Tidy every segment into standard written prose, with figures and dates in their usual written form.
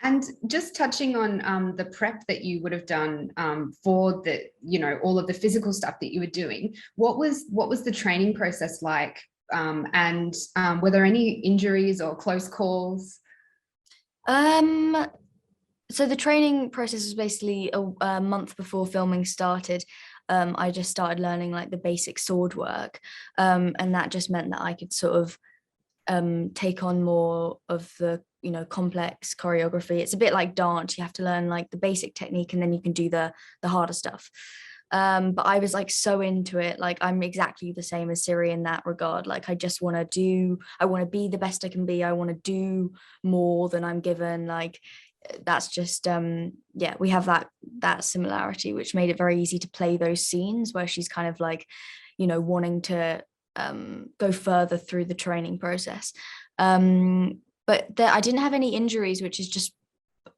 And just touching on the prep that you would have done for the, all of the physical stuff that you were doing, what was the training process like? And were there any injuries or close calls? Um, so the training process was basically a month before filming started. I just started learning like the basic sword work, and that just meant that I could sort of take on more of the complex choreography. It's a bit like dance. You have to learn like the basic technique, and then you can do the harder stuff. But I was like so into it. Like I'm exactly the same as Siri in that regard. Like I want to be the best I can be. I want to do more than I'm given. Like that's just yeah, we have that similarity, which made it very easy to play those scenes where she's kind of like wanting to go further through the training process. But I didn't have any injuries, which is just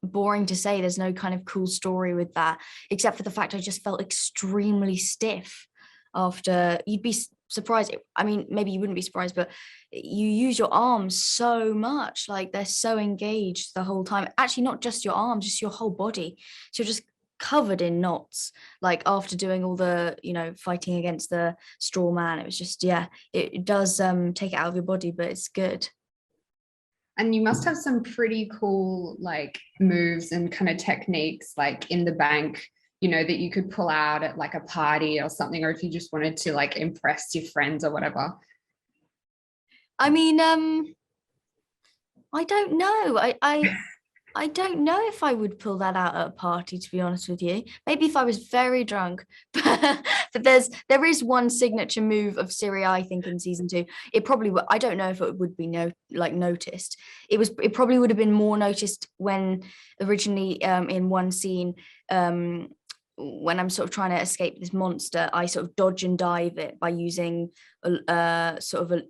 boring to say. There's no kind of cool story with that, except for the fact I just felt extremely stiff after. You'd be surprised. I mean, maybe you wouldn't be surprised, but you use your arms so much. Like they're so engaged the whole time. Actually, not just your arms, just your whole body. So you're just covered in knots, like after doing all the fighting against the straw man. It was just, yeah, it does take it out of your body, but it's good. And you must have some pretty cool like moves and kind of techniques like in the bank, that you could pull out at like a party or something, or if you just wanted to like impress your friends or whatever. I mean, I don't know. I don't know if I would pull that out at a party, to be honest with you. Maybe if I was very drunk. But there is one signature move of Siri, I think, in season 2. It probably would, I don't know if it would be noticed. It probably would have been more noticed when originally in one scene, when I'm sort of trying to escape this monster, I sort of dodge and dive it by using sort of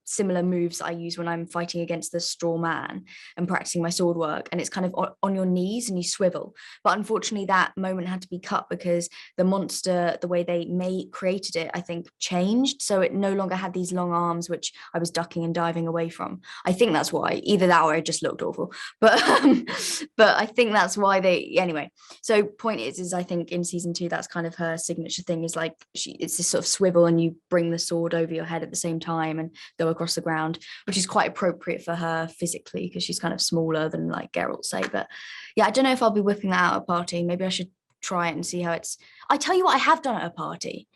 similar moves I use when I'm fighting against the straw man and practicing my sword work. And it's kind of on your knees and you swivel. But unfortunately, that moment had to be cut because the monster, the way they created it, I think changed. So it no longer had these long arms, which I was ducking and diving away from. I think that's why. Either that or it just looked awful. But I think that's why anyway. So point is I think in season 2, that's kind of her signature thing, is like it's this sort of swivel and you bring the sword over your head at the same time and go across the ground, which is quite appropriate for her physically because she's kind of smaller than like Geralt, say. But yeah, I don't know if I'll be whipping that out at a party. Maybe I should try it and see how it's. I tell you what I have done at a party.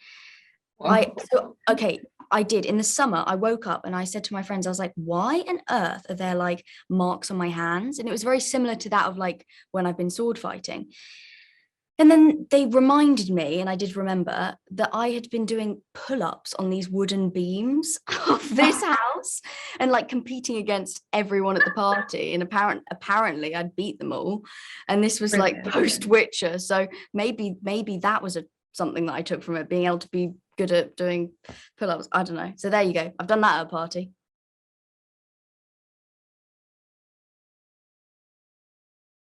Okay, I did in the summer. I woke up and I said to my friends, I was like, why on earth are there like marks on my hands? And it was very similar to that of like when I've been sword fighting. And then they reminded me, and I did remember, that I had been doing pull-ups on these wooden beams of this house and like competing against everyone at the party. And apparently I'd beat them all. And this was like post-Witcher. So maybe that was something that I took from it, being able to be good at doing pull-ups. I don't know. So there you go. I've done that at a party.